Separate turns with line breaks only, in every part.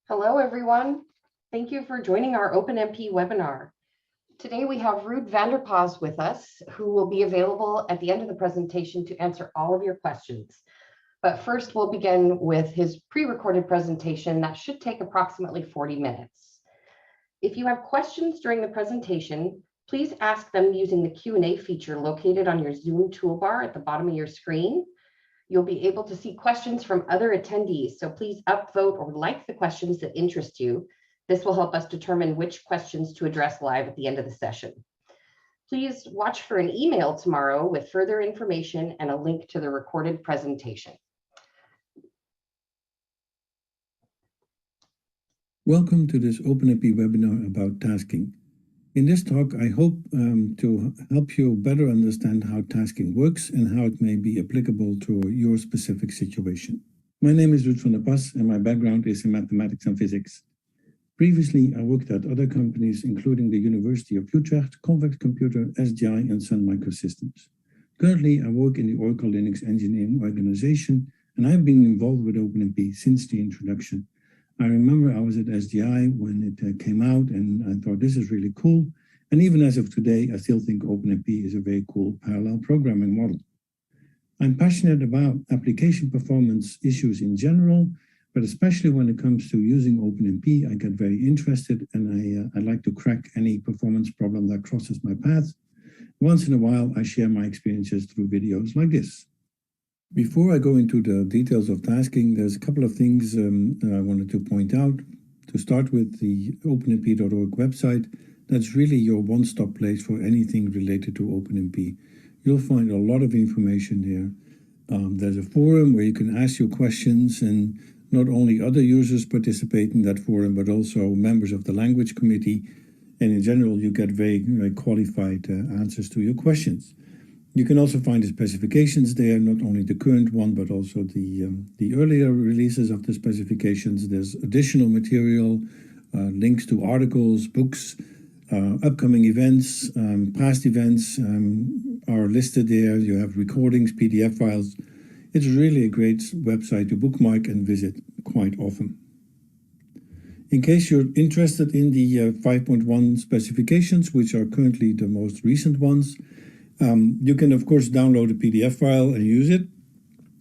Hello, everyone. Thank you for joining our OpenMP webinar. Today we have Ruud with us, who will be available at the end of the presentation to answer all of your questions. But first, we'll begin with his pre-recorded presentation that should take approximately 40 minutes. If you have questions during the presentation, please ask them using the Q&A feature located on your Zoom toolbar at the bottom of your screen. You'll be able to see questions from other attendees, so please upvote or like the questions that interest you. This will help us determine which questions to address live at the end of the session. Please watch for an email tomorrow with further information and a link to the recorded presentation.
Welcome to this OpenMP webinar about tasking. In this talk, I hope to help you better understand how tasking works and how it may be applicable to your specific situation. My name is Ruud and my background is in mathematics and physics. Previously, I worked at other companies, including the University of Utrecht, Convex Computer, SGI, and Sun Microsystems. Currently, I work in the Oracle Linux engineering organization, and I've been involved with OpenMP since the introduction. I remember I was at SGI when it came out, and I thought this is really cool. And even as of today, I still think OpenMP is a very cool parallel programming model. I'm passionate about application performance issues in general, but especially when it comes to using OpenMP, I get very interested, and I like to crack any performance problem that crosses my path. Once in a while, I share my experiences through videos like this. Before I go into the details of tasking, there's a couple of things that I wanted to point out. To start with, the openmp.org website, that's really your one-stop place for anything related to OpenMP. You'll find a lot of information there. There's a forum where you can ask your questions, and not only other users participate in that forum, but also members of the language committee. And in general, you get very qualified answers to your questions. You can also find the specifications there, not only the current one, but also the earlier releases of the specifications. There's additional material, links to articles, books, upcoming events, past events are listed there. You have recordings, PDF files. It's really a great website to bookmark and visit quite often. In case you're interested in the 5.1 specifications, which are currently the most recent ones, you can, of course, download a PDF file and use it.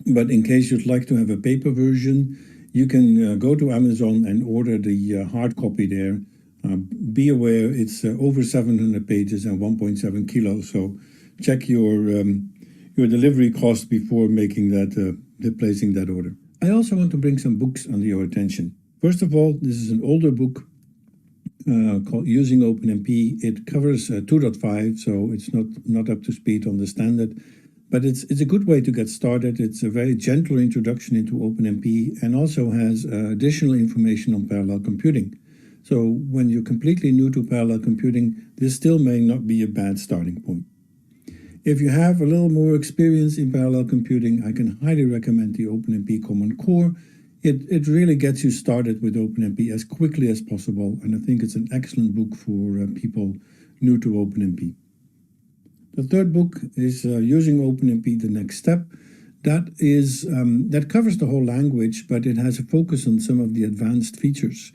But in case you'd like to have a paper version, you can go to Amazon and order the hard copy there. Be aware it's over 700 pages and 1.7 kilos. So check your delivery cost before making that, placing that order. I also want to bring some books under your attention. First of all, this is an older book called Using OpenMP. It covers 2.5, so it's not up to speed on the standard, but it's a good way to get started. It's a very gentle introduction into OpenMP and also has additional information on parallel computing. So when you're completely new to parallel computing, this still may not be a bad starting point. If you have a little more experience in parallel computing, I can highly recommend the OpenMP Common Core. It really gets you started with OpenMP as quickly as possible, and I think it's an excellent book for people new to OpenMP. The third book is Using OpenMP, the Next Step. That covers the whole language, but it has a focus on some of the advanced features.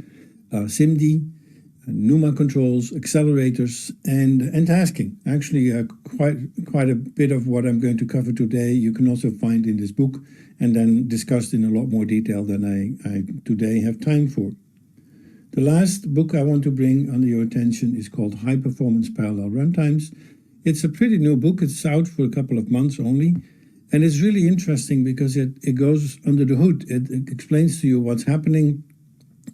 SIMD, NUMA controls, accelerators, and tasking. Actually, quite a bit of what I'm going to cover today you can also find in this book, and then discussed in a lot more detail than I today have time for. The last book I want to bring under your attention is called High Performance Parallel Runtimes. It's a pretty new book. It's out for a couple of months only, and it's really interesting because it goes under the hood. It explains to you what's happening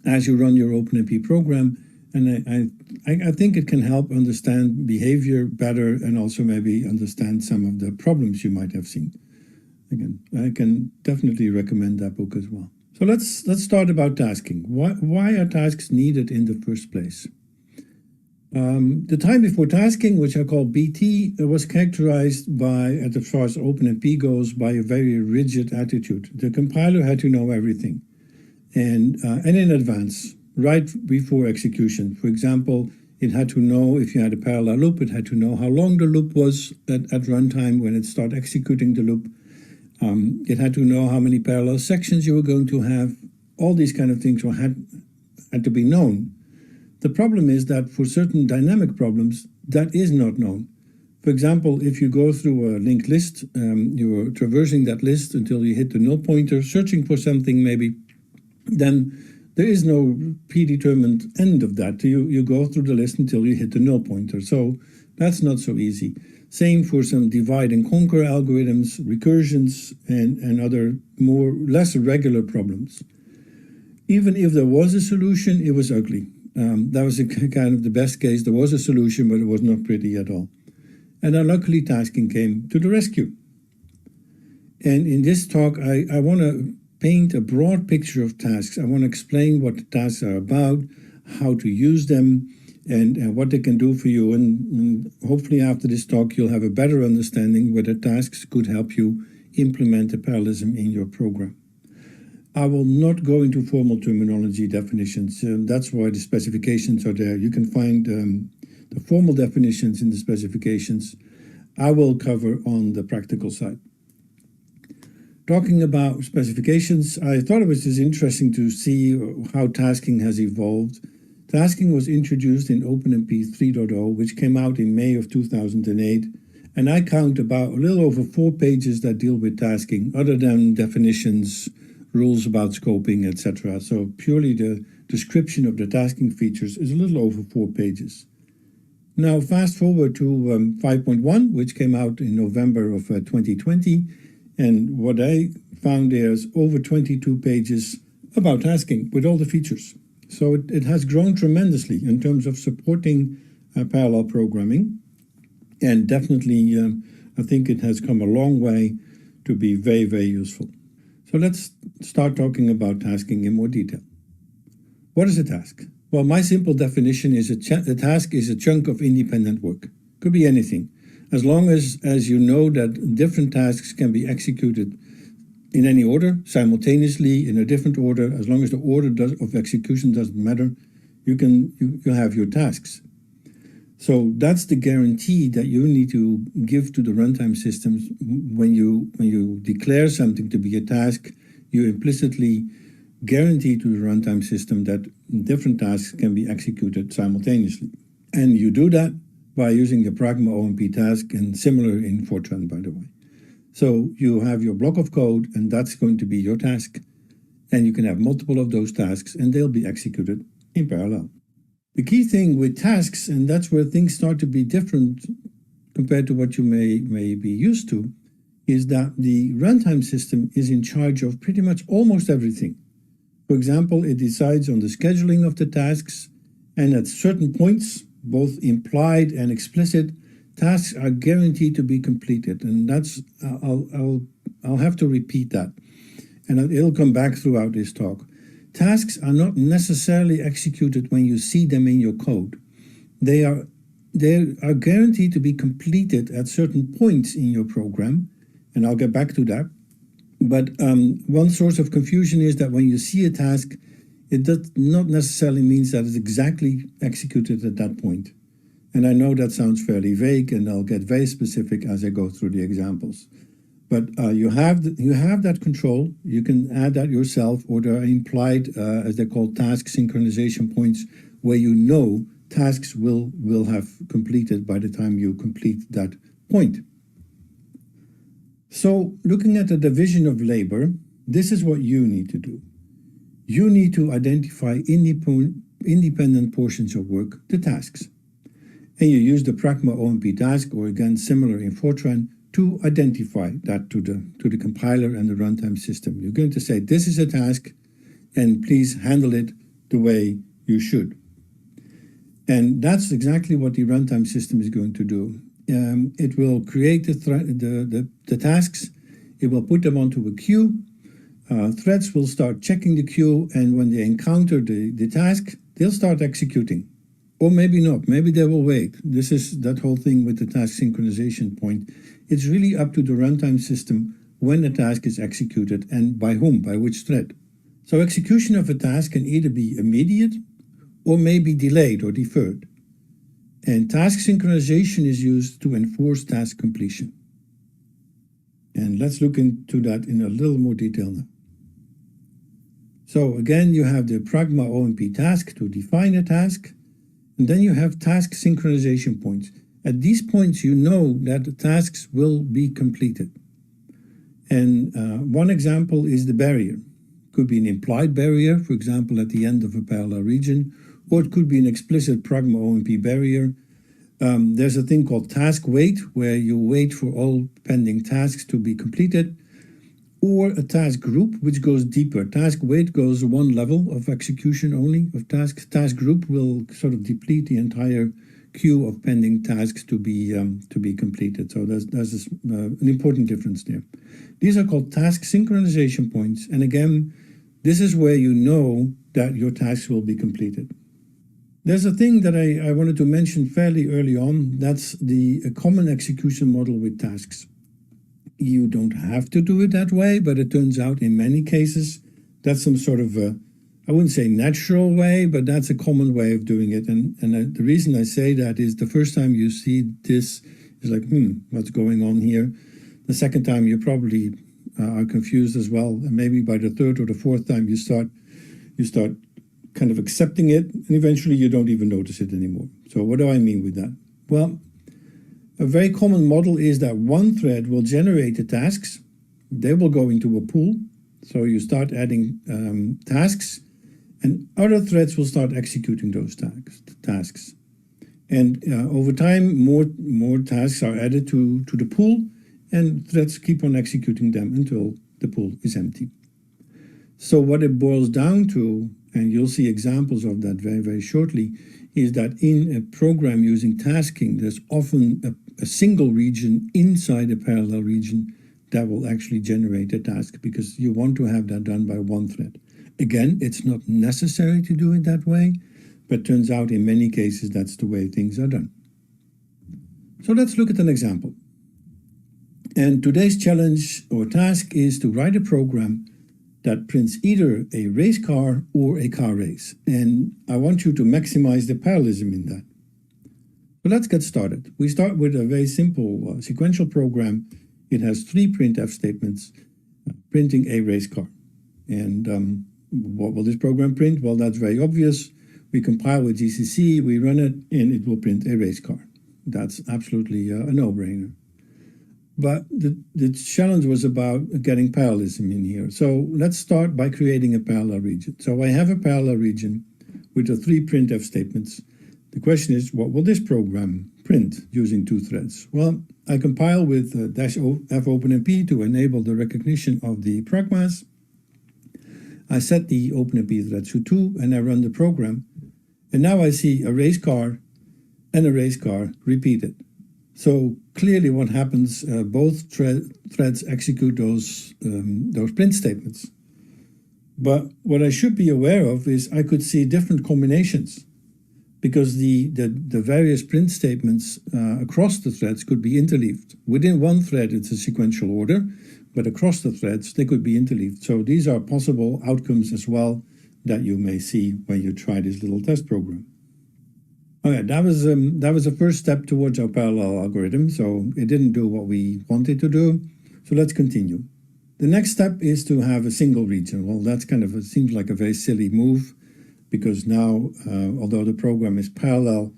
as you run your OpenMP program, and I think it can help understand behavior better and also maybe understand some of the problems you might have seen. Again, I can definitely recommend that book as well. So let's start about tasking. Why are tasks needed in the first place? The time before tasking, which I call BT, was characterized by, as far as OpenMP goes, by a very rigid attitude. The compiler had to know everything, and in advance, right before execution. For example, it had to know if you had a parallel loop, it had to know how long the loop was at runtime when it started executing the loop. It had to know how many parallel sections you were going to have. All these kind of things had to be known. The problem is that for certain dynamic problems, that is not known. For example, if you go through a linked list, you're traversing that list until you hit the null pointer, searching for something maybe, then there is no predetermined end of that. You go through the list until you hit the null pointer. So that's not so easy. Same for some divide and conquer algorithms, recursions, and other less regular problems. Even if there was a solution, it was ugly. That was kind of the best case. There was a solution, but it was not pretty at all. And then luckily tasking came to the rescue. And in this talk, I want to paint a broad picture of tasks. I want to explain what the tasks are about, how to use them, and what they can do for you. And hopefully after this talk, you'll have a better understanding whether tasks could help you implement the parallelism in your program. I will not go into formal terminology definitions. That's why the specifications are there. You can find the formal definitions in the specifications. I will cover on the practical side. Talking about specifications, I thought it was just interesting to see how tasking has evolved. Tasking was introduced in OpenMP 3.0, which came out in May of 2008, and I count about a little over 4 pages that deal with tasking, other than definitions, rules about scoping, etc. So purely the description of the tasking features is a little over 4 pages. Now fast forward to 5.1, which came out in November of 2020, and what I found there is over 22 pages about tasking with all the features. So it has grown tremendously in terms of supporting parallel programming, and definitely I think it has come a long way to be very, very useful. So let's start talking about tasking in more detail. What is a task? Well, my simple definition is a task is a chunk of independent work. Could be anything. As long as you know that different tasks can be executed in any order, simultaneously, in a different order, as long as the order of execution doesn't matter, you have your tasks. So that's the guarantee that you need to give to the runtime systems. When you declare something to be a task, you implicitly guarantee to the runtime system that different tasks can be executed simultaneously. And you do that by using the Fragment OMP task, and similar in Fortran, by the way. So you have your block of code, and that's going to be your task. And you can have multiple of those tasks, and they'll be executed in parallel. The key thing with tasks, and that's where things start to be different compared to what you may be used to, is that the runtime system is in charge of pretty much almost everything. For example, it decides on the scheduling of the tasks, and at certain points, both implied and explicit, tasks are guaranteed to be completed. And that's I'll have to repeat that, and it'll come back throughout this talk. Tasks are not necessarily executed when you see them in your code. They are guaranteed to be completed at certain points in your program, and I'll get back to that. But one source of confusion is that when you see a task, it does not necessarily mean that it's exactly executed at that point. And I know that sounds fairly vague, and I'll get very specific as I go through the examples. But you have that control. You can add that yourself, or there are implied, as they call task synchronization points, where you know tasks will have completed by the time you complete that point. So looking at the division of labor, this is what you need to do. You need to identify independent portions of work, the tasks. And you use the Pragma OMP task, or again similar in Fortran, to identify that to the compiler and the runtime system. You're going to say, this is a task, and please handle it the way you should. And that's exactly what the runtime system is going to do. It will create the tasks, it will put them onto a queue, threads will start checking the queue, and when they encounter the task, they'll start executing. Or maybe not, maybe they will wait. This is that whole thing with the task synchronization point. It's really up to the runtime system when the task is executed and by whom, by which thread. So execution of a task can either be immediate or may be delayed or deferred. And task synchronization is used to enforce task completion. And let's look into that in a little more detail now. So again, you have the pragma OMP task to define a task, and then you have task synchronization points. At these points, you know that the tasks will be completed. And one example is the barrier. Could be an implied barrier, for example, at the end of a parallel region, or it could be an explicit pragma OMP barrier. There's a thing called task wait, where you wait for all pending tasks to be completed, or a task group, which goes deeper. Task wait goes one level of execution only of tasks. Task group will sort of deplete the entire queue of pending tasks to be completed. So there's an important difference there. These are called task synchronization points, and again, this is where you know that your tasks will be completed. There's a thing that I wanted to mention fairly early on. That's the common execution model with tasks. You don't have to do it that way, but it turns out in many cases that's some sort of a, I wouldn't say natural way, but that's a common way of doing it. And the reason I say that is the first time you see this is like, what's going on here? The second time you probably are confused as well. And maybe by the third or the fourth time you start kind of accepting it, and eventually you don't even notice it anymore. So what do I mean with that? Well, a very common model is that one thread will generate the tasks. They will go into a pool. So you start adding tasks, and other threads will start executing those tasks. And over time, more tasks are added to the pool, and threads keep on executing them until the pool is empty. So what it boils down to, and you'll see examples of that very, very shortly, is that in a program using tasking, there's often a single region inside a parallel region that will actually generate a task, because you want to have that done by one thread. Again, it's not necessary to do it that way, but turns out in many cases that's the way things are done. So let's look at an example. And today's challenge or task is to write a program that prints either a race car or a car race. And I want you to maximize the parallelism in that. So let's get started. We start with a very simple sequential program. It has 3 printf statements printing a race car. And what will this program print? Well, that's very obvious. We compile with GCC, we run it, and it will print a race car. That's absolutely a no-brainer. But the challenge was about getting parallelism in here. So let's start by creating a parallel region. So I have a parallel region with the 3 printf statements. The question is, what will this program print using 2 threads? Well, I compile with -f OpenMP to enable the recognition of the pragmas. I set the OpenMP threads to 2, and I run the program. And now I see a race car and a race car repeated. So clearly what happens, both threads execute those print statements. But what I should be aware of is I could see different combinations, because the various print statements across the threads could be interleaved. Within one thread, it's a sequential order, but across the threads, they could be interleaved. So these are possible outcomes as well that you may see when you try this little test program. Okay, that was the first step towards our parallel algorithm, so it didn't do what we wanted to do. So let's continue. The next step is to have a single region. Well, that's kind of, it seems like a very silly move, because now, although the program is parallel,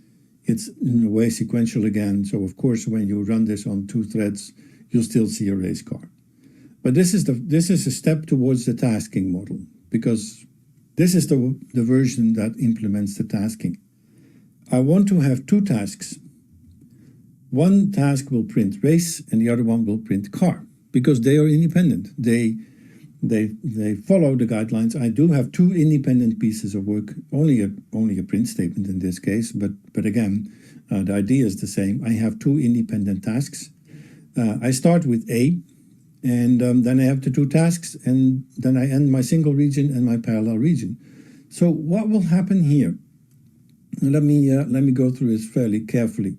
it's in a way sequential again. So of course, when you run this on 2 threads, you'll still see a race car. But this is a step towards the tasking model, because this is the version that implements the tasking. I want to have 2 tasks. One task will print race and the other one will print car, because they are independent. They follow the guidelines. I do have 2 independent pieces of work, only a print statement in this case, but again, the idea is the same. I have 2 independent tasks. I start with A, and then I have the 2 tasks, and then I end my single region and my parallel region. So what will happen here? Let me go through this fairly carefully.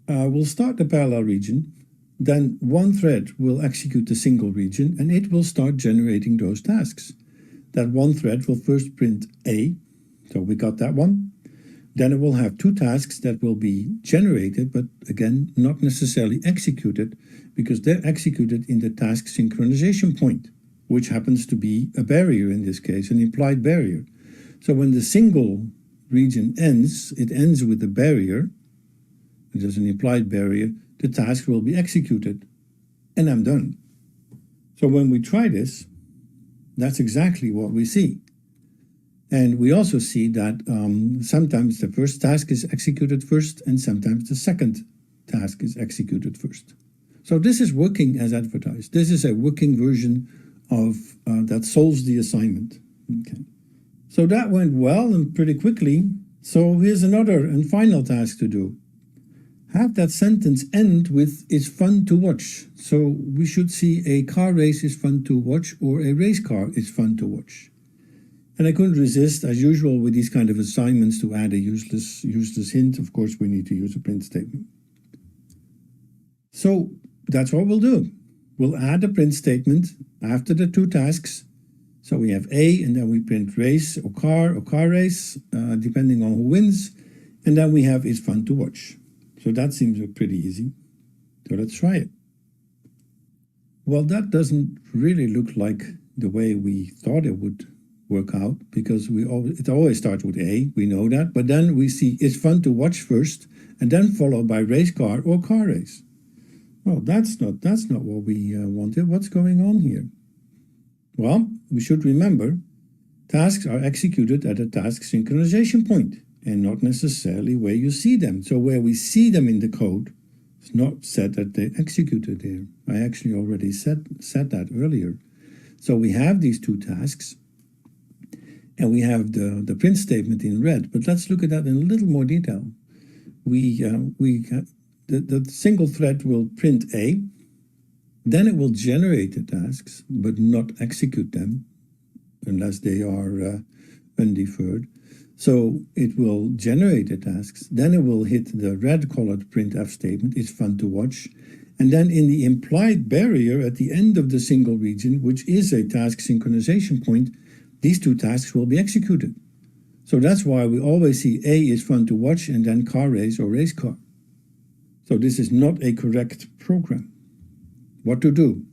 We'll start the parallel region, then one thread will execute the single region, and it will start generating those tasks. That one thread will first print A, so we got that one. Then it will have 2 tasks that will be generated, but again, not necessarily executed, because they're executed in the task synchronization point. which happens to be a barrier in this case, an implied barrier. So when the single region ends, it ends with a barrier, there's an implied barrier, the task will be executed, and I'm done. So when we try this, that's exactly what we see. And we also see that sometimes the first task is executed first, and sometimes the second task is executed first. So this is working as advertised. This is a working version of that solves the assignment. Okay. So that went well and pretty quickly. So here's another and final task to do. Have that sentence end with "it's fun to watch." So we should see a car race is fun to watch or a race car is fun to watch. And I couldn't resist, as usual with these kind of assignments, to add a useless hint. Of course, we need to use a print statement. So that's what we'll do. We'll add a print statement after the two tasks. So we have A, and then we print race or car race, depending on who wins. And then we have "it's fun to watch." So that seems pretty easy. So let's try it. Well, that doesn't really look like the way we thought it would work out, because it always starts with A, we know that, but then we see "it's fun to watch" first, and then followed by race car or car race. Well, that's not what we wanted. What's going on here? Well, we should remember tasks are executed at a task synchronization point, and not necessarily where you see them. So where we see them in the code, it's not said that they executed there. I actually already said that earlier. So we have these two tasks, and we have the print statement in red. But let's look at that in a little more detail. The single thread will print A, then it will generate the tasks, but not execute them unless they are undeferred. So it will generate the tasks, then it will hit the red colored printf statement, "it's fun to watch." And then in the implied barrier at the end of the single region, which is a task synchronization point, these two tasks will be executed. So that's why we always see A is fun to watch and then car race or race car. So this is not a correct program. What to do?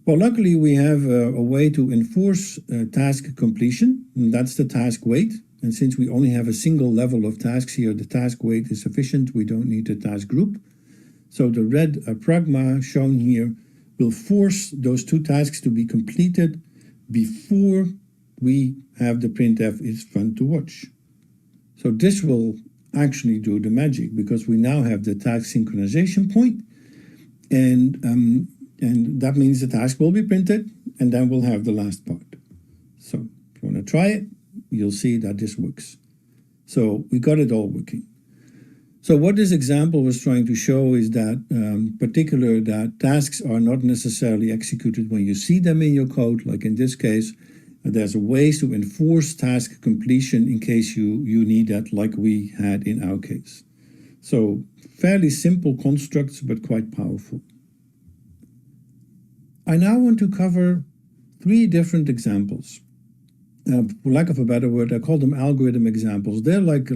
Well, luckily we have a way to enforce task completion, and that's the task wait. And since we only have a single level of tasks here, the task wait is sufficient. We don't need a task group. So the red pragma shown here will force those two tasks to be completed before we have the printf "it's fun to watch." So this will actually do the magic, because we now have the task synchronization point, and that means the task will be printed, and then we'll have the last part. So if you want to try it, you'll see that this works. So we got it all working. So what this example was trying to show is that, that tasks are not necessarily executed when you see them in your code. Like in this case, there's ways to enforce task completion in case you need that, like we had in our case. So fairly simple constructs, but quite powerful. I now want to cover 3 different examples. For lack of a better word, I call them algorithm examples. They're like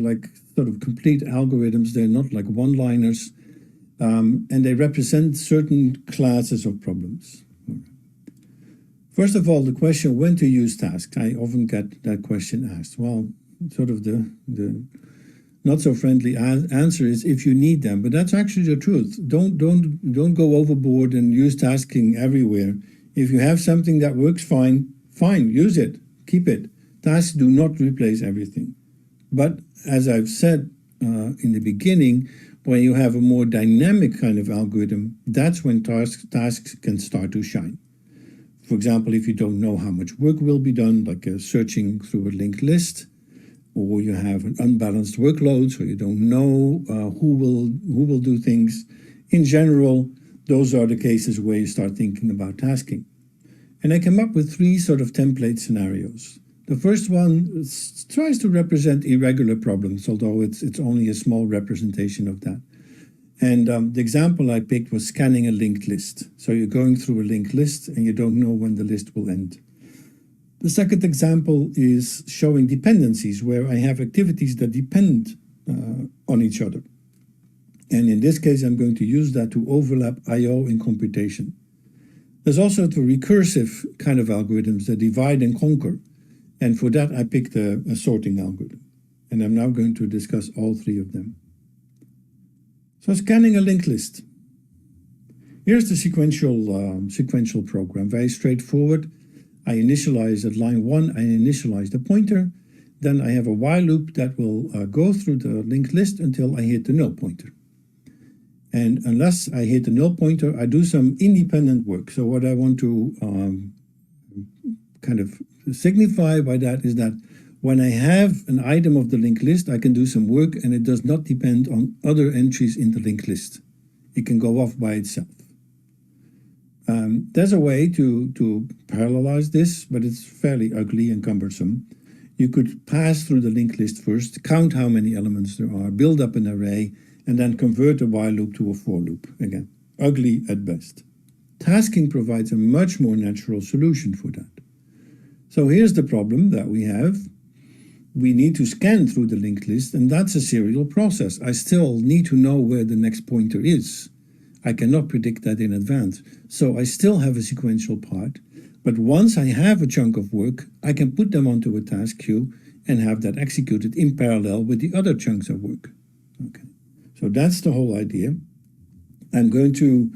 sort of complete algorithms. They're not like one-liners, and they represent certain classes of problems. First of all, the question when to use tasks. I often get that question asked. Well, sort of the not so friendly answer is if you need them, but that's actually the truth. Don't go overboard and use tasking everywhere. If you have something that works fine, use it. Keep it. Tasks do not replace everything. But as I've said in the beginning, when you have a more dynamic kind of algorithm, that's when tasks can start to shine. For example, if you don't know how much work will be done, like searching through a linked list, or you have an unbalanced workload, so you don't know who will do things. In general, those are the cases where you start thinking about tasking. And I came up with 3 sort of template scenarios. The first one tries to represent irregular problems, although it's only a small representation of that. And the example I picked was scanning a linked list. So you're going through a linked list and you don't know when the list will end. The second example is showing dependencies, where I have activities that depend on each other. And in this case, I'm going to use that to overlap I/O in computation. There's also the recursive kind of algorithms, the divide and conquer. And for that, I picked a sorting algorithm. And I'm now going to discuss all three of them. So scanning a linked list. Here's the sequential program, very straightforward. I initialize at line 1, I initialize the pointer. Then I have a while loop that will go through the linked list until I hit the null pointer. And unless I hit the null pointer, I do some independent work. So what I want to kind of signify by that is that when I have an item of the linked list, I can do some work and it does not depend on other entries in the linked list. It can go off by itself. There's a way to parallelize this, but it's fairly ugly and cumbersome. You could pass through the linked list first, count how many elements there are, build up an array, and then convert a while loop to a for loop. Again, ugly at best. Tasking provides a much more natural solution for that. So here's the problem that we have. We need to scan through the linked list, and that's a serial process. I still need to know where the next pointer is. I cannot predict that in advance. So I still have a sequential part, but once I have a chunk of work, I can put them onto a task queue and have that executed in parallel with the other chunks of work. Okay, so that's the whole idea. I'm going to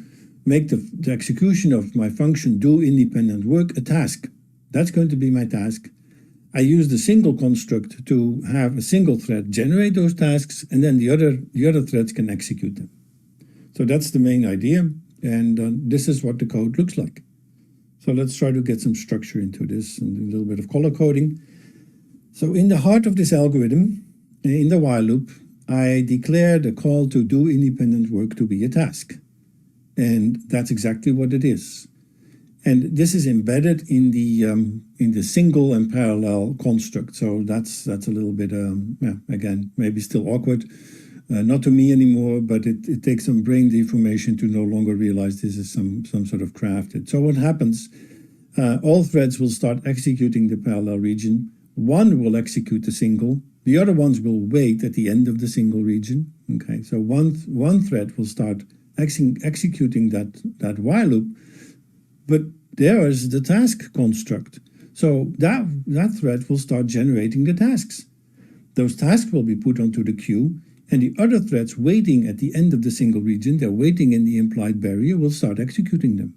make the execution of my function do independent work a task. That's going to be my task. I use the single construct to have a single thread generate those tasks, and then the other threads can execute them. So that's the main idea, and this is what the code looks like. So let's try to get some structure into this and a little bit of color coding. So in the heart of this algorithm, in the while loop, I declare the call to do independent work to be a task. And that's exactly what it is. And this is embedded in the single and parallel construct. So that's a little bit, again, maybe still awkward. Not to me anymore, but it takes some brain deformation to no longer realize this is some sort of crafted. So what happens, all threads will start executing the parallel region. One will execute the single. The other ones will wait at the end of the single region. Okay, so one thread will start executing that while loop, but there is the task construct. So that thread will start generating the tasks. Those tasks will be put onto the queue, and the other threads waiting at the end of the single region, they're waiting in the implied barrier, will start executing them.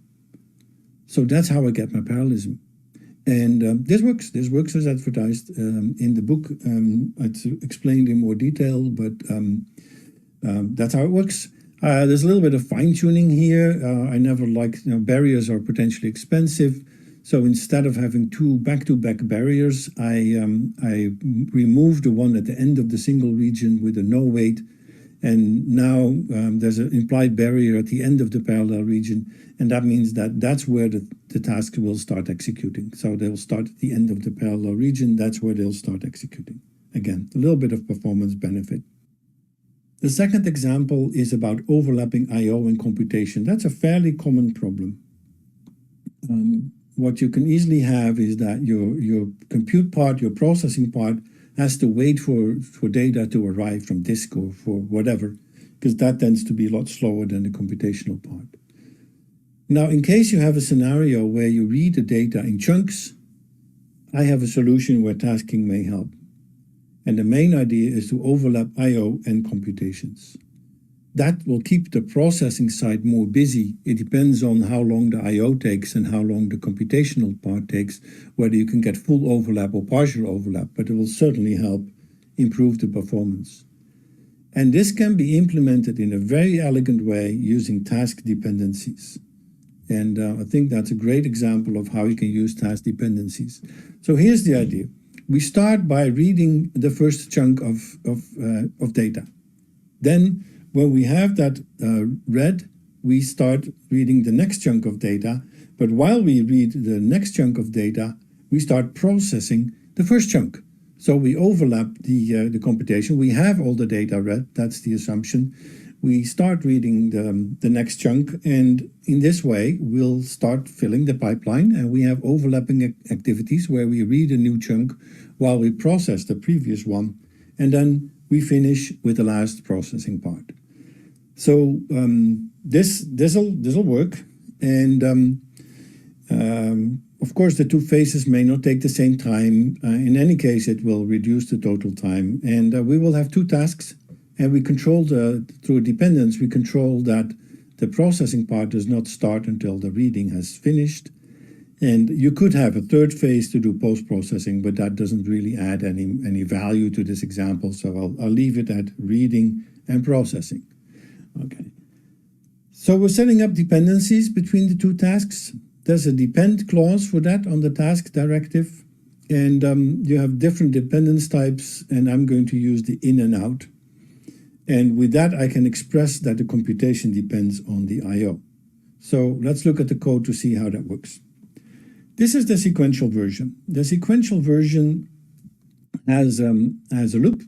So that's how I get my parallelism. And this works. This works as advertised in the book. It's explained in more detail, but that's how it works. There's a little bit of fine-tuning here. I never liked, barriers are potentially expensive. So instead of having two back-to-back barriers, I removed the one at the end of the single region with a no wait. And now there's an implied barrier at the end of the parallel region. And that means that that's where the task will start executing. So they'll start at the end of the parallel region. That's where they'll start executing. Again, a little bit of performance benefit. The second example is about overlapping I/O and computation. That's a fairly common problem. What you can easily have is that your compute part, your processing part, has to wait for data to arrive from disk or for whatever, because that tends to be a lot slower than the computational part. Now, in case you have a scenario where you read the data in chunks, I have a solution where tasking may help. And the main idea is to overlap I/O and computations. That will keep the processing side more busy. It depends on how long the I/O takes and how long the computational part takes, whether you can get full overlap or partial overlap, but it will certainly help improve the performance. And this can be implemented in a very elegant way using task dependencies. And I think that's a great example of how you can use task dependencies. So here's the idea. We start by reading the first chunk of data. Then when we have that read, we start reading the next chunk of data. But while we read the next chunk of data, we start processing the first chunk. So we overlap the computation. We have all the data read. That's the assumption. We start reading the next chunk. And in this way, we'll start filling the pipeline. And we have overlapping activities where we read a new chunk while we process the previous one. And then we finish with the last processing part. So this'll work, and Of course, the two phases may not take the same time. In any case, it will reduce the total time. And we will have two tasks, and we control through a dependence, we control that the processing part does not start until the reading has finished. And you could have a third phase to do post-processing, but that doesn't really add any value to this example. So I'll leave it at reading and processing. Okay. So we're setting up dependencies between the two tasks. There's a depend clause for that on the task directive. And you have different dependence types, and I'm going to use the in and out. And with that, I can express that the computation depends on the I/O. So let's look at the code to see how that works. This is the sequential version. The sequential version has a loop,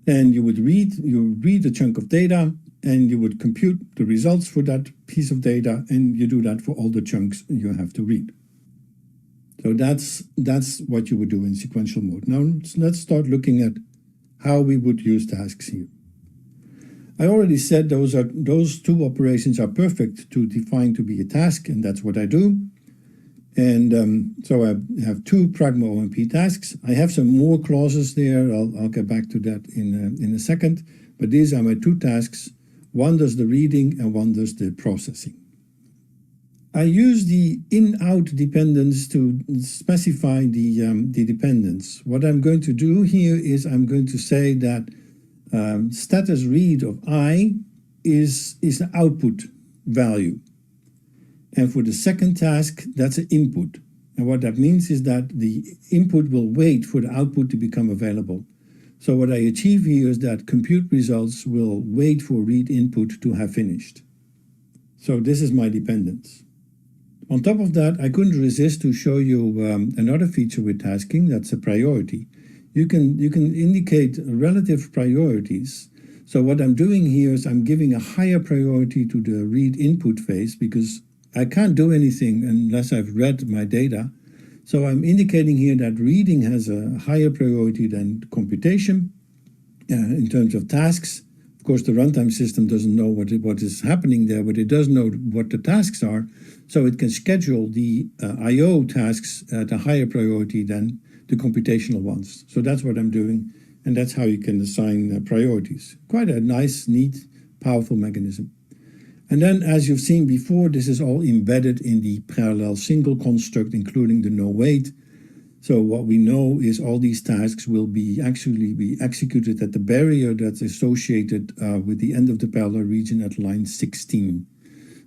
and you read a chunk of data, and you would compute the results for that piece of data, and you do that for all the chunks you have to read. So that's what you would do in sequential mode. Now let's start looking at how we would use tasks here. I already said those two operations are perfect to define to be a task, and that's what I do. And so I have two Pragma OMP tasks. I have some more clauses there. I'll get back to that in a second. But these are my two tasks. One does the reading and one does the processing. I use the in-out dependence to specify the dependence. What I'm going to do here is I'm going to say that status read of I is the output value. And for the second task, that's an input. And what that means is that the input will wait for the output to become available. So what I achieve here is that compute results will wait for read input to have finished. So this is my dependence. On top of that, I couldn't resist to show you another feature with tasking, that's a priority. You can indicate relative priorities. So what I'm doing here is I'm giving a higher priority to the read input phase because I can't do anything unless I've read my data. So I'm indicating here that reading has a higher priority than computation in terms of tasks. Of course, the runtime system doesn't know what is happening there, but it does know what the tasks are. So it can schedule the I/O tasks at a higher priority than the computational ones. So that's what I'm doing, and that's how you can assign priorities. Quite a nice, neat, powerful mechanism. And then, as you've seen before, this is all embedded in the parallel single construct, including the no wait. So what we know is all these tasks will actually be executed at the barrier that's associated with the end of the parallel region at line 16.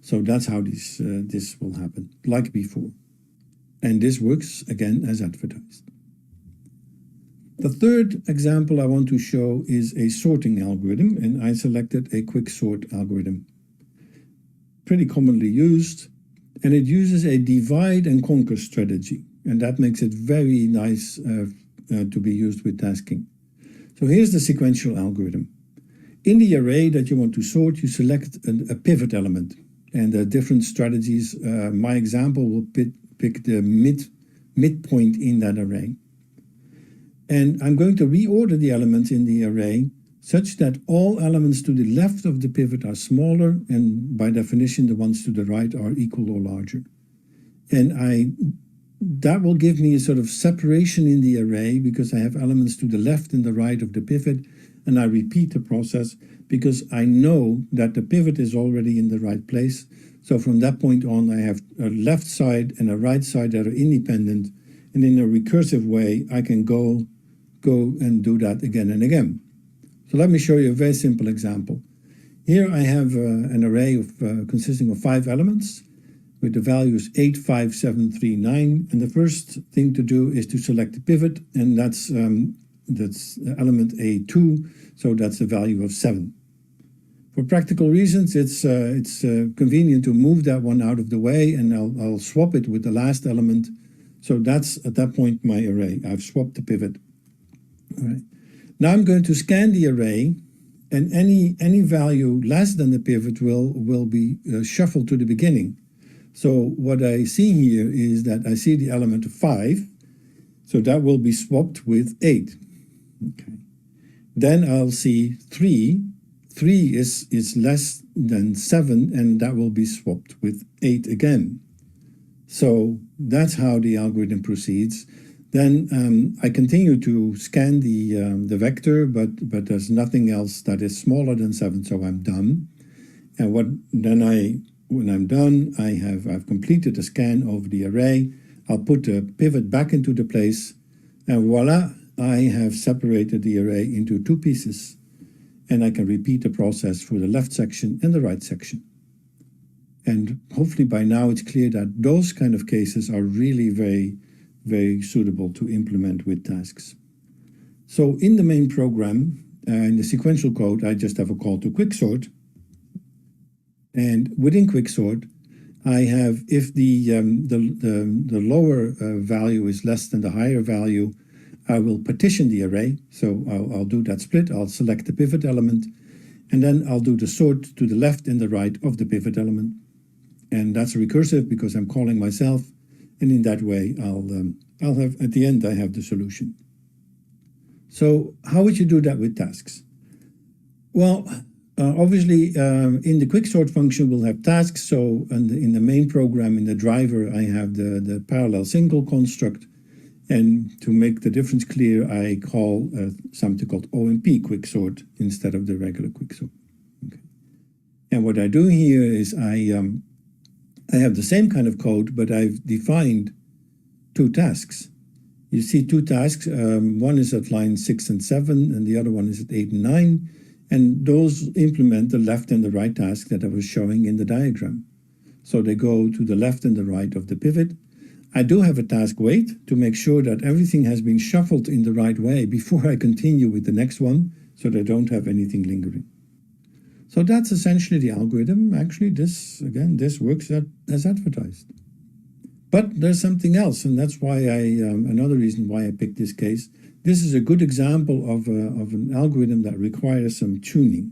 So that's how this will happen, like before. And this works, again, as advertised. The third example I want to show is a sorting algorithm, and I selected a Quicksort algorithm. Pretty commonly used, and it uses a divide and conquer strategy, and that makes it very nice to be used with tasking. So here's the sequential algorithm. In the array that you want to sort, you select a pivot element, and there are different strategies. My example will pick the midpoint in that array. And I'm going to reorder the elements in the array such that all elements to the left of the pivot are smaller, and by definition the ones to the right are equal or larger. And that will give me a sort of separation in the array because I have elements to the left and the right of the pivot, and I repeat the process because I know that the pivot is already in the right place. So from that point on, I have a left side and a right side that are independent, and in a recursive way I can go and do that again and again. So let me show you a very simple example. Here I have an array consisting of 5 elements with the values 8, 5, 7, 3, 9. And the first thing to do is to select the pivot, and that's element A2, so that's the value of 7. For practical reasons, it's convenient to move that one out of the way, and I'll swap it with the last element. So that's at that point my array. I've swapped the pivot. All right. Now I'm going to scan the array, and any value less than the pivot will be shuffled to the beginning. So what I see here is that I see the element 5, so that will be swapped with 8. Okay. Then I'll see 3. 3 is less than 7, and that will be swapped with 8 again. So that's how the algorithm proceeds. Then I continue to scan the vector, but there's nothing else that is smaller than 7, so I'm done. And when I'm done, I've completed the scan of the array. I'll put the pivot back into the place, and voila, I have separated the array into 2 pieces. And I can repeat the process for the left section and the right section. And hopefully by now it's clear that those kind of cases are really very, very suitable to implement with tasks. So in the main program, in the sequential code, I just have a call to Quicksort. And within Quicksort, I have, if the lower value is less than the higher value, I will partition the array. So I'll do that split. I'll select the pivot element, and then I'll do the sort to the left and the right of the pivot element. And that's recursive because I'm calling myself. And in that way, I'll have, at the end, I have the solution. So how would you do that with tasks? Well, obviously, in the quicksort function, we'll have tasks. So in the main program, in the driver, I have the parallel single construct. And to make the difference clear, I call something called OMP quicksort instead of the regular quicksort. Okay. And what I do here is I have the same kind of code, but I've defined 2 tasks. You see 2 tasks. One is at line 6 and 7, and the other one is at 8 and 9. And those implement the left and the right task that I was showing in the diagram. So they go to the left and the right of the pivot. I do have a task wait to make sure that everything has been shuffled in the right way before I continue with the next one, so they don't have anything lingering. So that's essentially the algorithm. Actually, this works as advertised. But there's something else, and that's why another reason why I picked this case. This is a good example of an algorithm that requires some tuning.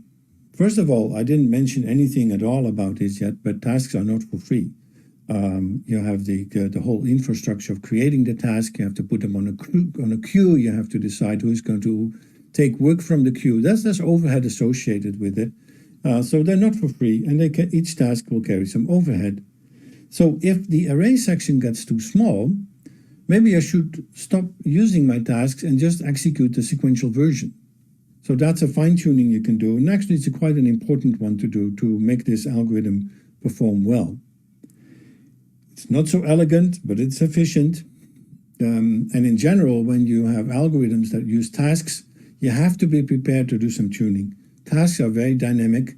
First of all, I didn't mention anything at all about this yet, but tasks are not for free. You have the whole infrastructure of creating the task. You have to put them on a queue. You have to decide who's going to take work from the queue. There's overhead associated with it. So they're not for free, and each task will carry some overhead. So if the array section gets too small, maybe I should stop using my tasks and just execute the sequential version. So that's a fine-tuning you can do, and actually it's quite an important one to do to make this algorithm perform well. It's not so elegant, but it's efficient. And in general, when you have algorithms that use tasks, you have to be prepared to do some tuning. Tasks are very dynamic,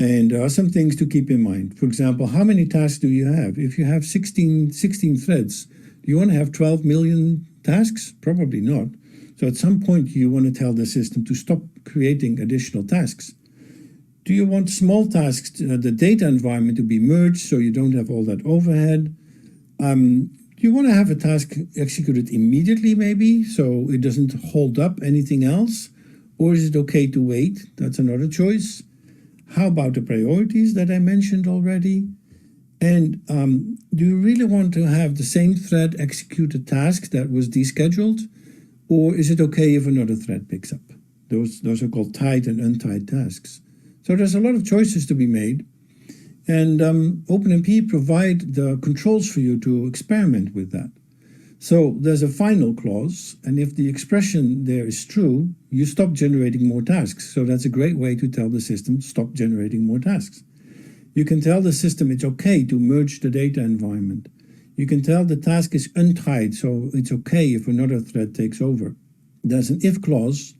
and there are some things to keep in mind. For example, how many tasks do you have? If you have 16 threads, do you want to have 12 million tasks? Probably not. So at some point, you want to tell the system to stop creating additional tasks. Do you want small tasks, the data environment, to be merged so you don't have all that overhead? Do you want to have a task executed immediately, maybe, so it doesn't hold up anything else? Or is it okay to wait? That's another choice. How about the priorities that I mentioned already? And do you really want to have the same thread execute a task that was descheduled? Or is it okay if another thread picks up? Those are called tied and untied tasks. So there's a lot of choices to be made. And OpenMP provide the controls for you to experiment with that. So there's a final clause, and if the expression there is true, you stop generating more tasks. So that's a great way to tell the system, stop generating more tasks. You can tell the system it's okay to merge the data environment. You can tell the task is untied, so it's okay if another thread takes over. There's an if clause,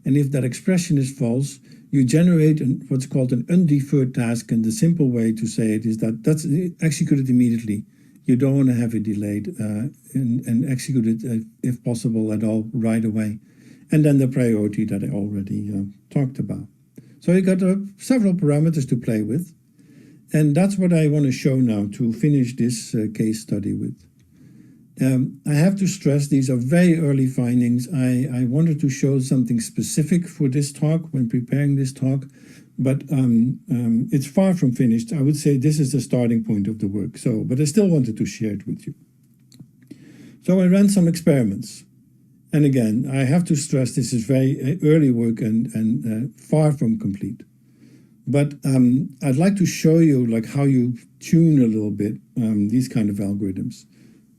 and if that expression is false, you generate what's called an undeferred task, and the simple way to say it is that that's executed immediately. You don't want to have it delayed and execute it, if possible at all, right away. And then the priority that I already talked about. So you got several parameters to play with. And that's what I want to show now to finish this case study with. I have to stress these are very early findings. I wanted to show something specific for this talk when preparing this talk, but it's far from finished. I would say this is the starting point of the work. But I still wanted to share it with you. So I ran some experiments. And again, I have to stress this is very early work and far from complete. But I'd like to show you like how you tune a little bit these kind of algorithms.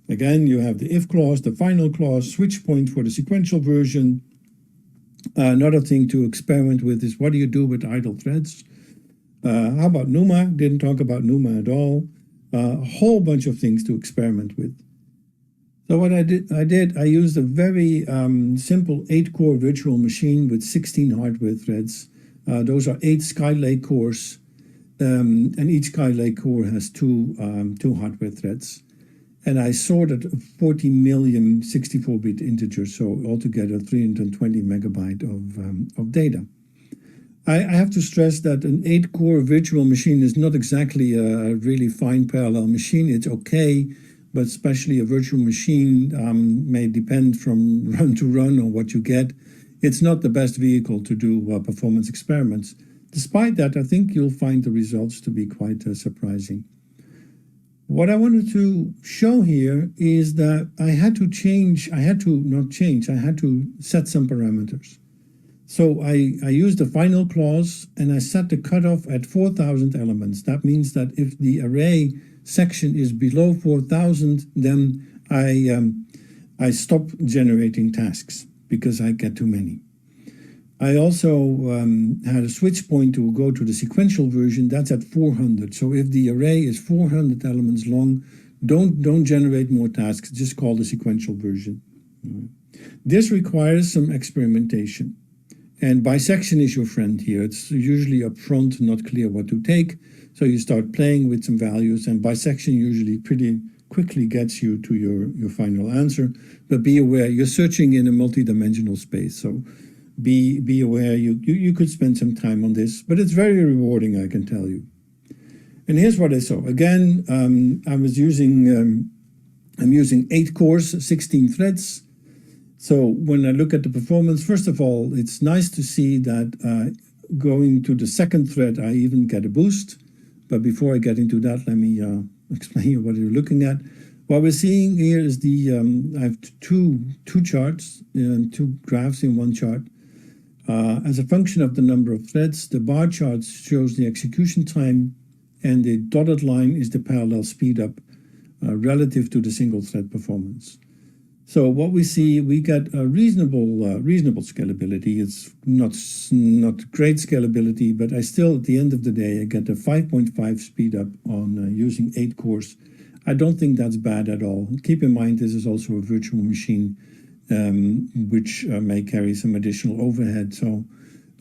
Again, you have the if clause, the final clause, switch point for the sequential version. Another thing to experiment with is what do you do with idle threads? How about NUMA? Didn't talk about NUMA at all. A whole bunch of things to experiment with. So what I used a very simple 8-core virtual machine with 16 hardware threads. Those are 8 Skylake cores, and each Skylake core has two hardware threads. And I sorted 40 million 64-bit integers, so altogether 320 megabyte of data. I have to stress that an 8-core virtual machine is not exactly a really fine parallel machine. It's okay, but especially a virtual machine may depend from run to run on what you get. It's not the best vehicle to do performance experiments. Despite that, I think you'll find the results to be quite surprising. What I wanted to show here is that I had to set some parameters. So I used the final clause and I set the cutoff at 4,000 elements. That means that if the array section is below 4,000, then I stop generating tasks because I get too many. I also had a switch point to go to the sequential version. That's at 400. So if the array is 400 elements long, don't generate more tasks. Just call the sequential version. This requires some experimentation. And bisection is your friend here. It's usually upfront, not clear what to take. So you start playing with some values, and bisection usually pretty quickly gets you to your final answer. But be aware, you're searching in a multi-dimensional space. So be aware, you could spend some time on this, but it's very rewarding, I can tell you. And here's what I saw. Again, I'm using 8 cores, 16 threads. So when I look at the performance, first of all, it's nice to see that going to the second thread, I even get a boost. But before I get into that, let me explain you what you're looking at. What we're seeing here is I have two charts, 2 graphs in one chart. As a function of the number of threads, the bar chart shows the execution time, and the dotted line is the parallel speed up relative to the single thread performance. So what we see, we get a reasonable scalability. It's not great scalability, but I still, at the end of the day, I get a 5.5 speed up on using 8 cores. I don't think that's bad at all. Keep in mind, this is also a virtual machine, which may carry some additional overhead. So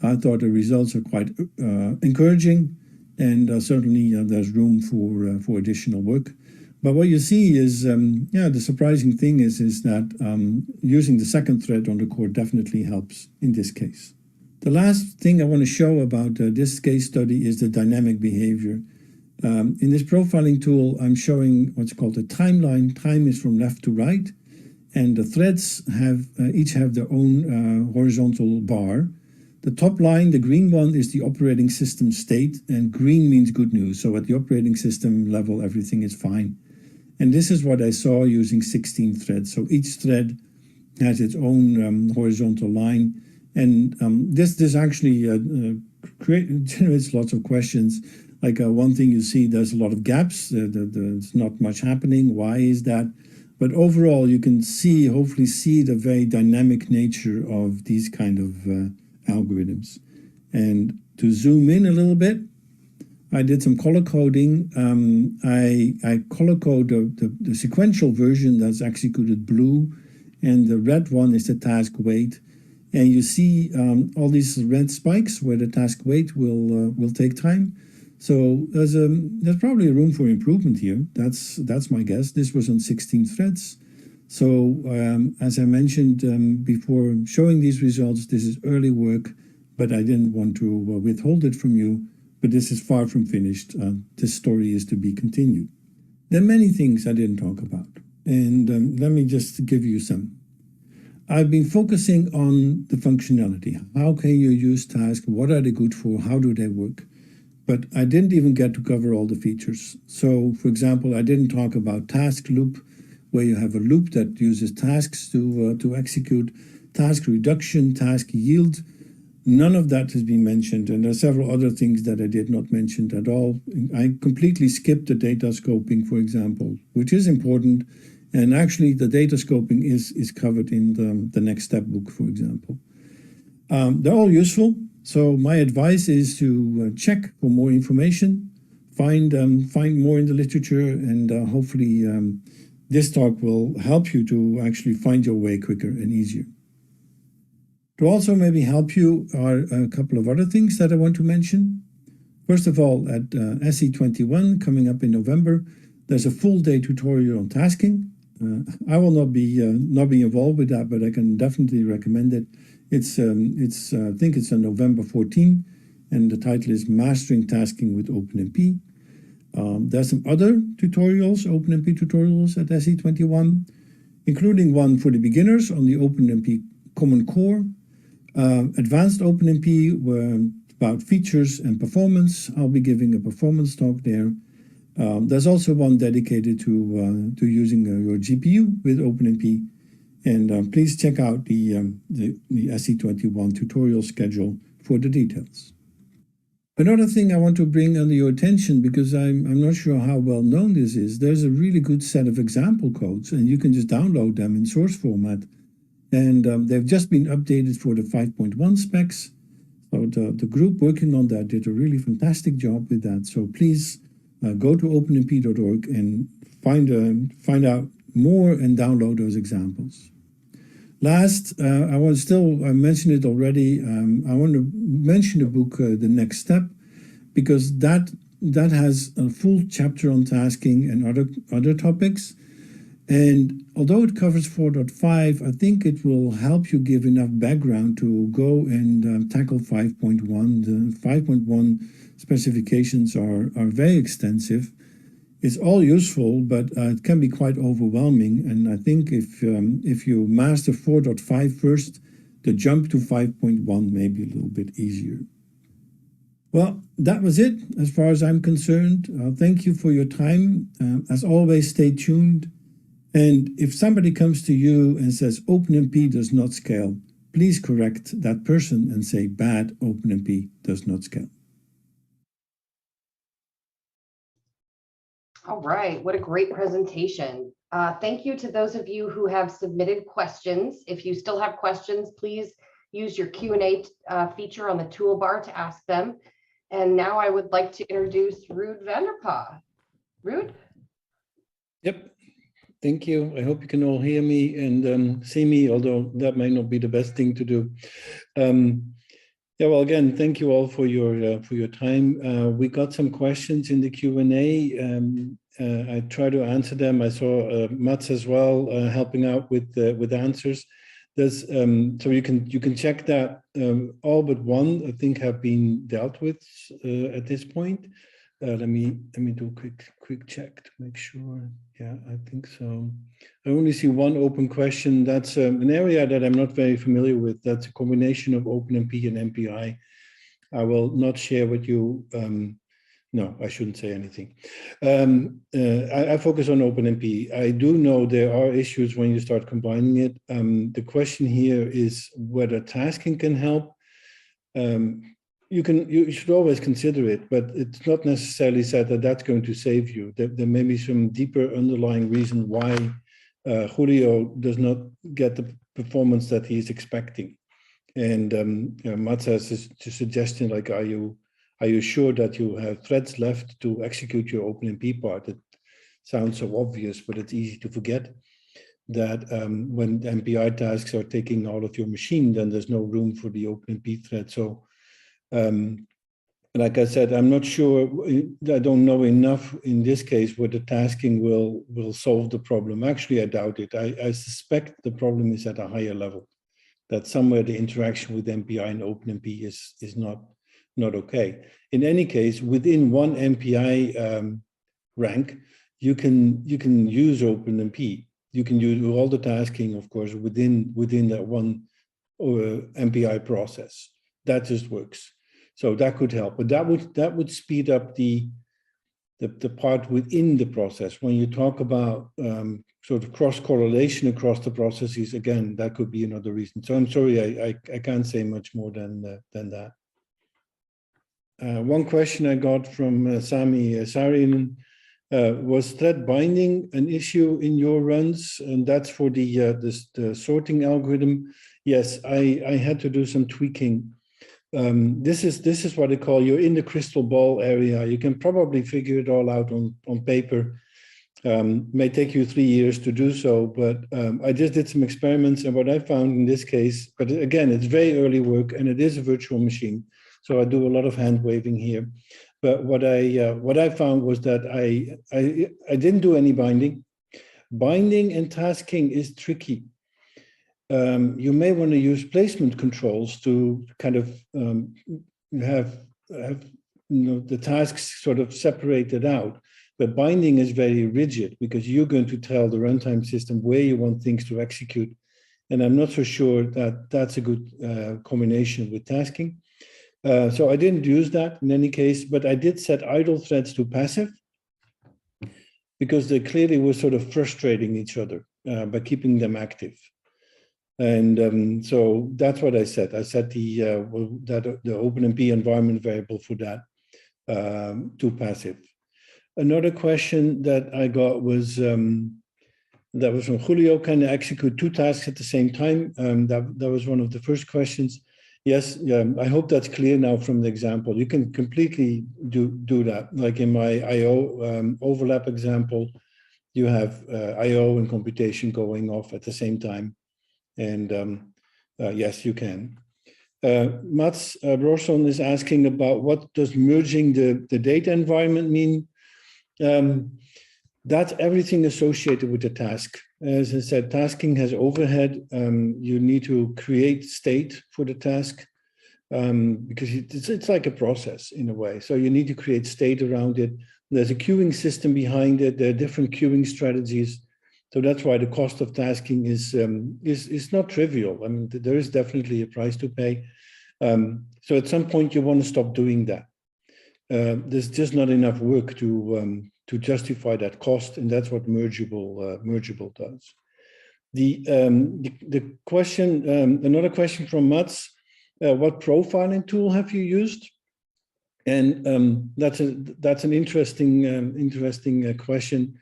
I thought the results are quite encouraging, and certainly there's room for additional work. But what you see is, the surprising thing is that using the second thread on the core definitely helps in this case. The last thing I want to show about this case study is the dynamic behavior. In this profiling tool, I'm showing what's called a timeline. Time is from left to right, and the threads each have their own horizontal bar. The top line, the green one, is the operating system state, and green means good news. So at the operating system level, everything is fine. And this is what I saw using 16 threads. So each thread has its own horizontal line. And this actually generates lots of questions. Like one thing you see, there's a lot of gaps. There's not much happening. Why is that? But overall, you can hopefully see the very dynamic nature of these kind of algorithms. And to zoom in a little bit, I did some color coding. I color code the sequential version that's executed blue, and the red one is the task wait. And you see all these red spikes where the task wait will take time. So there's probably a room for improvement here. That's my guess. This was on 16 threads. So as I mentioned before showing these results, this is early work, but I didn't want to withhold it from you. But this is far from finished. This story is to be continued. There are many things I didn't talk about, and let me just give you some. I've been focusing on the functionality. How can you use tasks? What are they good for? How do they work? But I didn't even get to cover all the features. So, for example, I didn't talk about task loop, where you have a loop that uses tasks to execute, task reduction, task yield. None of that has been mentioned, and there are several other things that I did not mention at all. I completely skipped the data scoping, for example, which is important, and actually the data scoping is covered in the next step book, for example. They're all useful, so my advice is to check for more information, find more in the literature, and hopefully this talk will help you to actually find your way quicker and easier. To also maybe help you are a couple of other things that I want to mention. First of all, at SE21 coming up in November, there's a full day tutorial on tasking. I will not be involved with that, but I can definitely recommend it. I think it's on November 14, and the title is Mastering Tasking with OpenMP. There's some other tutorials, OpenMP tutorials at SE21, including one for the beginners on the OpenMP Common Core. Advanced OpenMP were about features and performance. I'll be giving a performance talk there. There's also one dedicated to using your GPU with OpenMP. And please check out the SE21 tutorial schedule for the details. Another thing I want to bring under your attention, because I'm not sure how well known this is, there's a really good set of example codes, and you can just download them in source format. And they've just been updated for the 5.1 specs. So the group working on that did a really fantastic job with that. So please go to openmp.org and find out more and download those examples. Last, I mentioned it already. I want to mention the book, The Next Step, because that has a full chapter on tasking and other topics. And although it covers 4.5, I think it will help you give enough background to go and tackle 5.1. The 5.1 specifications are very extensive. It's all useful, but it can be quite overwhelming. And I think if you master 4.5 first, the jump to 5.1 may be a little bit easier. Well, that was it as far as I'm concerned. Thank you for your time. As always, stay tuned. And if somebody comes to you and says OpenMP does not scale, please correct that person and say bad OpenMP does not scale.
All right, what a great presentation. Thank you to those of you who have submitted questions. If you still have questions, please use your Q&A feature on the toolbar to ask them. And now I would like to introduce Ruud van der Paa. Ruud?
Yep. Thank you. I hope you can all hear me and see me, although that may not be the best thing to do. Yeah, well, again, thank you all for your time. We got some questions in the Q&A. I try to answer them. I saw Mats as well helping out with answers. There's so you can check that all but one I think have been dealt with at this point. Let me do a quick check to make sure. Yeah, I think so. I only see one open question. That's an area that I'm not very familiar with. That's a combination of OpenMP and MPI. I will not share with you. No, I shouldn't say anything. I focus on OpenMP. I do know there are issues when you start combining it. The question here is whether tasking can help. You should always consider it, but it's not necessarily said that that's going to save you. There may be some deeper underlying reason why Julio does not get the performance that he's expecting. And Mats has a suggestion like, are you sure that you have threads left to execute your OpenMP part? It sounds so obvious, but it's easy to forget that when MPI tasks are taking all of your machine, then there's no room for the OpenMP thread. So like I said, I'm not sure, I don't know enough in this case whether tasking will solve the problem. Actually, I doubt it. I suspect the problem is at a higher level, that somewhere the interaction with MPI and OpenMP is not okay. In any case, within one MPI rank, you can use OpenMP. You can use all the tasking, of course, within that one MPI process. That just works. So that could help, but that would speed up the part within the process. When you talk about sort of cross-correlation across the processes, again, that could be another reason. So I'm sorry, I can't say much more than that. One question I got from Sami Saarinen, was thread binding an issue in your runs? And that's for the sorting algorithm. Yes, I had to do some tweaking. This is what I call, you're in the crystal ball area. You can probably figure it all out on paper. May take you 3 years to do so, but I just did some experiments, and what I found in this case, but again, it's very early work and it is a virtual machine. So I do a lot of hand waving here. But what I found was that I didn't do any binding. Binding and tasking is tricky. You may want to use placement controls to kind of have the tasks sort of separated out. But binding is very rigid because you're going to tell the runtime system where you want things to execute. And I'm not so sure that that's a good combination with tasking. So I didn't use that in any case, but I did set idle threads to passive because they clearly were sort of frustrating each other by keeping them active. And so that's what I set. I set the OpenMP environment variable for that to passive. Another question that I got was, that was from Julio, can I execute 2 tasks at the same time? That was one of the first questions. Yes, I hope that's clear now from the example. You can completely do that. Like in my I/O overlap example, you have I/O and computation going off at the same time. And yes, you can. Mats Brorson is asking about what does merging the data environment mean? That's everything associated with the task. As I said, tasking has overhead. You need to create state for the task because it's like a process in a way. So you need to create state around it. There's a queuing system behind it. There are different queuing strategies. So that's why the cost of tasking is not trivial. I mean, there is definitely a price to pay. So at some point you want to stop doing that. There's just not enough work to justify that cost, and that's what mergeable does. The question, another question from Mats, what profiling tool have you used? And that's an interesting question.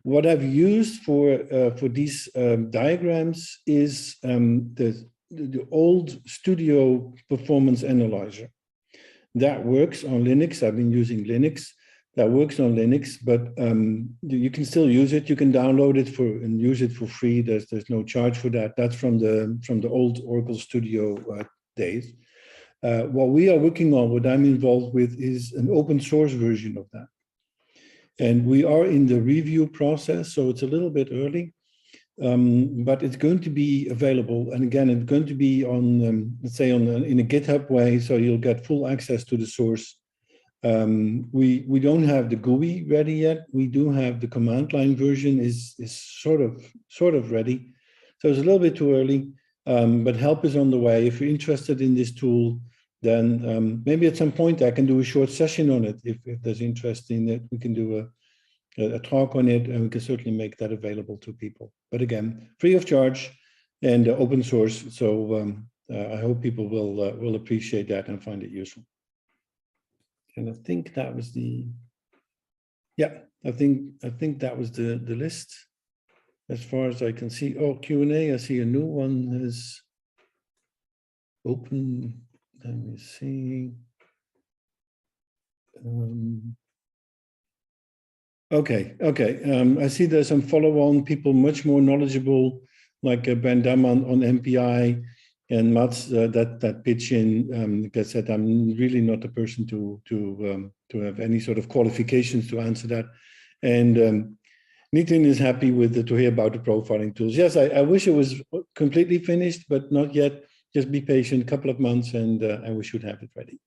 What I've used for these diagrams is the old Studio Performance Analyzer. That works on Linux. I've been using Linux. That works on Linux, but you can still use it. You can download it and use it for free. There's no charge for that. That's from the old Oracle Studio days. What we are working on, what I'm involved with, is an open source version of that. And we are in the review process, so it's a little bit early, but it's going to be available. And again, it's going to be on, let's say, in a GitHub way, so you'll get full access to the source. We don't have the GUI ready yet. We do have the command line version is sort of ready. So it's a little bit too early, but help is on the way. If you're interested in this tool, then maybe at some point I can do a short session on it. If there's interest in it, we can do a talk on it, and we can certainly make that available to people. But again, free of charge and open source. So I hope people will appreciate that and find it useful. And I think that was I think that was the list as far as I can see. Oh, Q&A, I see a new one is open. Let me see. Okay. I see there's some follow-on people much more knowledgeable, like Ben Daman on MPI and Mats that pitch in. Like I said, I'm really not the person to have any sort of qualifications to answer that. And Nitin is happy to hear about the profiling tools. Yes, I wish it was completely finished, but not yet. Just be patient, a couple of months, and we should have it ready.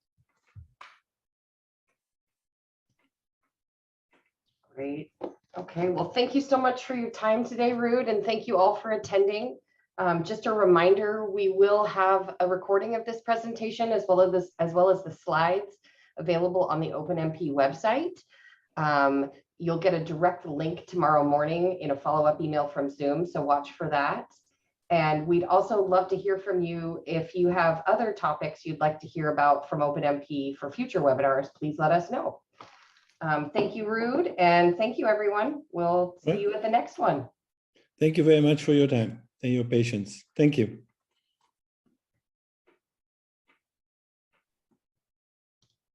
Great. Okay, well, thank you so much for your time today, Ruud, and thank you all for attending. Just a reminder, we will have a recording of this presentation as well as the slides available on the OpenMP website. You'll get a direct link tomorrow morning in a follow-up email from Zoom, so watch for that. And we'd also love to hear from you. If you have other topics you'd like to hear about from OpenMP for future webinars, please let us know. Thank you, Ruud, and thank you, everyone. We'll see you at the next one.
Thank you very much for your time and your patience. Thank you.